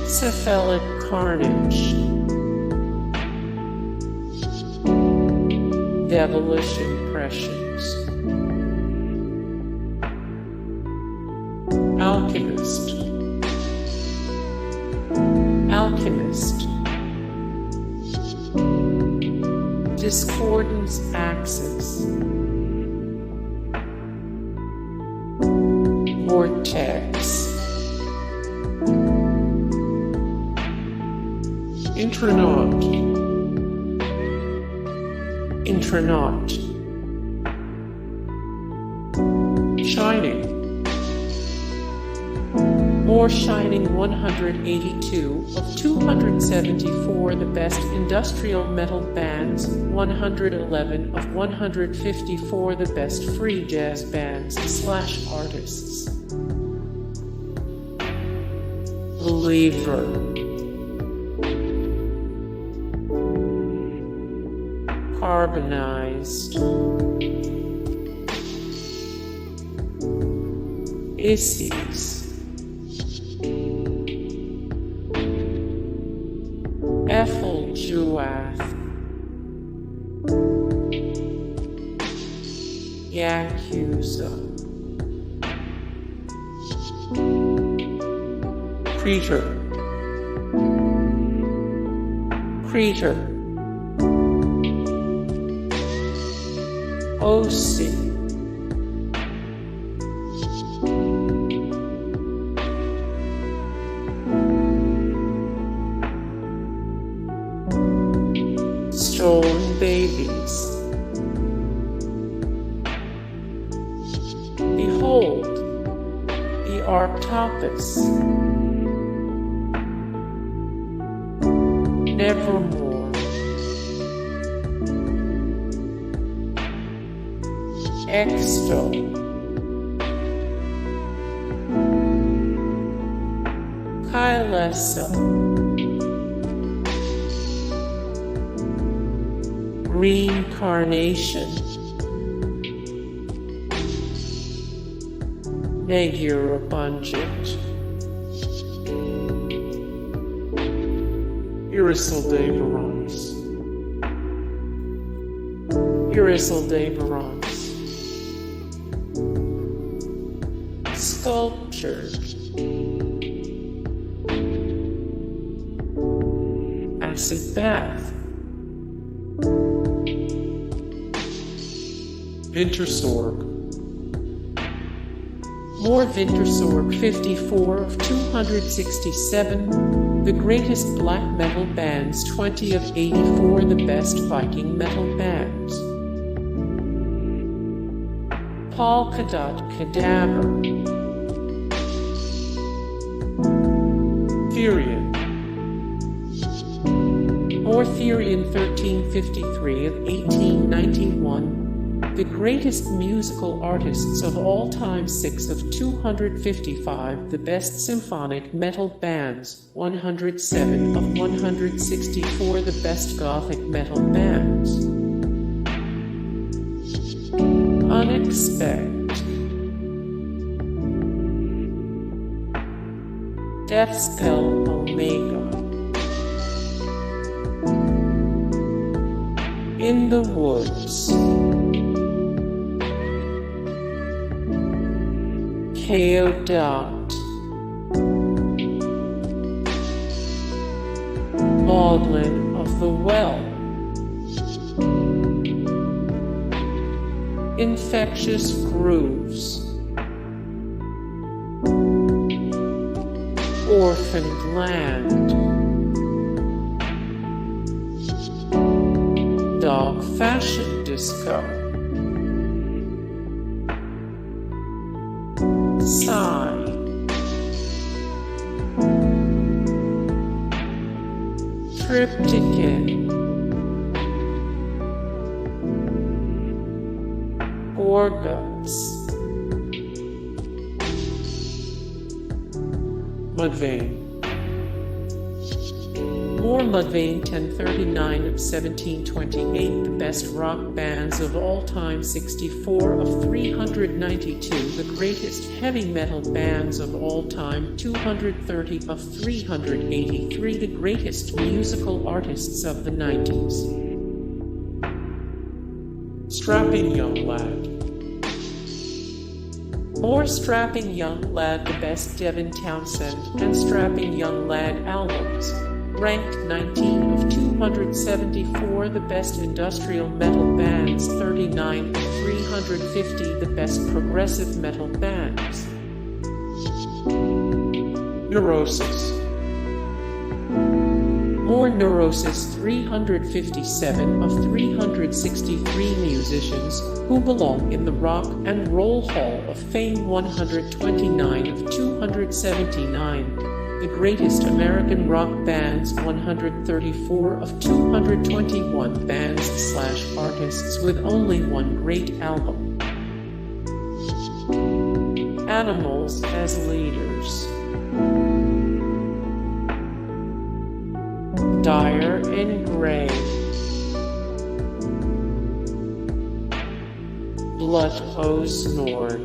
Cephalic Carnage, Devilish Impressions, Alchemist, Discordance Axis, Vortex, Intronaut, Shining, More Shining 182 of 274 the best industrial metal bands, 111 of 154 the best free jazz bands / artists. Believer, Carbonized, I.C.S, Ephel Duath, Yakuza, Creator, O.C, Stolen Babies. Behold, the Arctopus, Nevermore, Exto, Kylesa, Reincarnation, Negur Bunget, Irisal Sculptured, Acid Bath, More Wintersorg 54 of 267, the greatest black metal bands 20 of 84 the best Viking metal bands. Polkadot Cadaver, More Therian 1353 of 1891, the greatest musical artists of all time 6 of 255 the best symphonic metal bands, 107 of 164 the best gothic metal bands. Unexpected, Deathspell Omega, In the Woods, Kayo Dot, Maudlin of the Well, Infectious Grooves, Orphaned Land, Dog Fashion Disco, Sigh, Triptychon, Gorguts, Mudvayne, More Mudvayne 1039 of 1728, the best rock bands of all time 64 of 392, the greatest heavy metal bands of all time 230 of 383, the greatest musical artists of the 90s. Strapping Young Lad. More Strapping Young Lad, the best Devin Townsend and Strapping Young Lad albums. Ranked 19 of 274, the best industrial metal bands. 39 of 350, the best progressive metal bands. Neurosis. More Neurosis 357 of 363 musicians who belong in the Rock and Roll Hall of Fame. 129 of 279, the greatest American rock bands. 134 of 221 bands/artists with only one great album. Animals as leaders. Dir En Grey, Blut Aus Nord,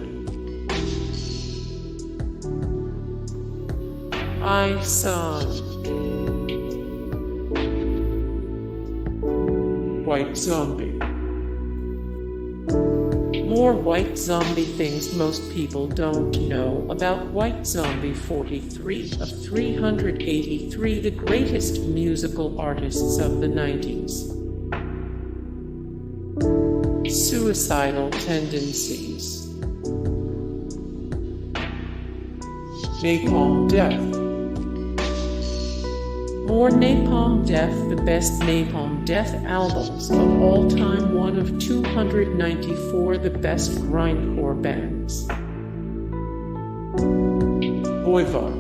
I.C.S, White Zombie. More White Zombie things most people don't know about White Zombie. 43 of 383, the greatest musical artists of the 90s. Suicidal Tendencies. Napalm Death. More Napalm Death, the best Napalm Death albums of all time. 1 of 294, the best grindcore bands. Voivod.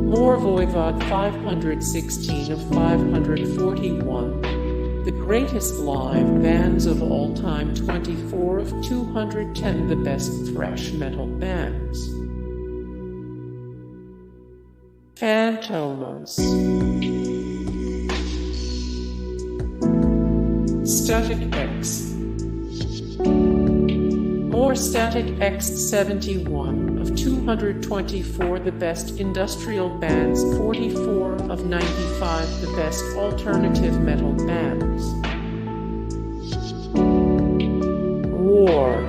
More Voivod 516 of 541, the greatest live bands of all time. 24 of 210, the best thrash metal bands. Phantomas. Static-X. More Static-X 71 of 224, the best industrial bands. 44 of 95, the best alternative metal bands. War.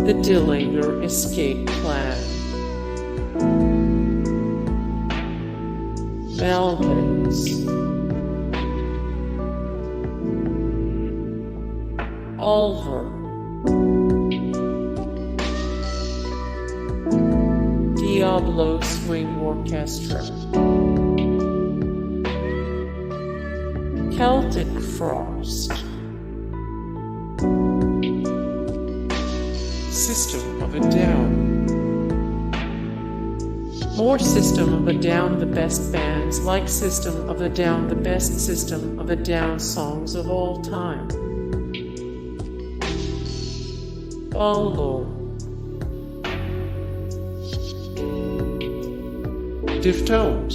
The Dillinger Escape Plan. Melvins. Ulver. Diablo Swing Orchestra. Celtic Frost. System of a Down. More System of a Down, the best bands like System of a Down, the best System of a Down songs of all time. Lord. Deftones.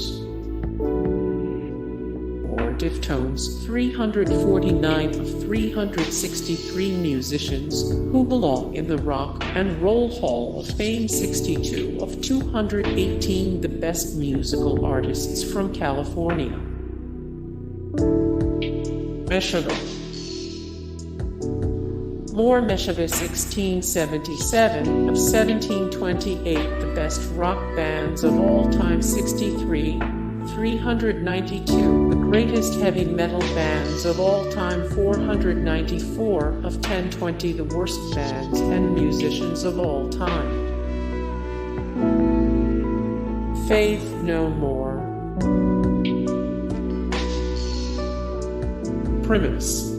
Or Deftones 349 of 363 musicians who belong in the Rock and Roll Hall of Fame. 62 of 218, the best musical artists from California. Meshuggah. More Meshuggah 1677 of 1728, the best rock bands of all time. 63, 392, the greatest heavy metal bands of all time. 494 of 1020, the worst bands and musicians of all time. Faith No More. Primus.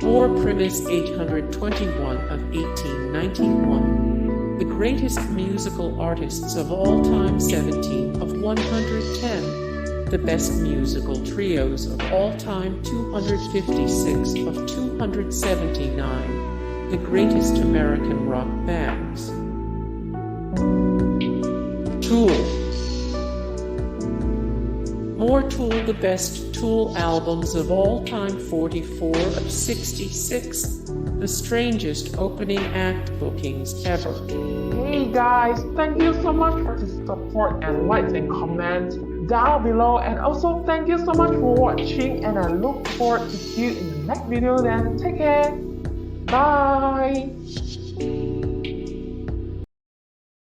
More Primus 821 of 1891, the greatest musical artists of all time. 17 of 110, the best musical trios of all time. 256 of 279, the greatest American rock bands. Tool. More Tool, the best Tool albums of all time, 44 of 66, the strangest opening act bookings ever. Hey guys, thank you so much for the support and likes and comments down below, and also thank you so much for watching, and I look forward to see you in the next video. Then take care, bye.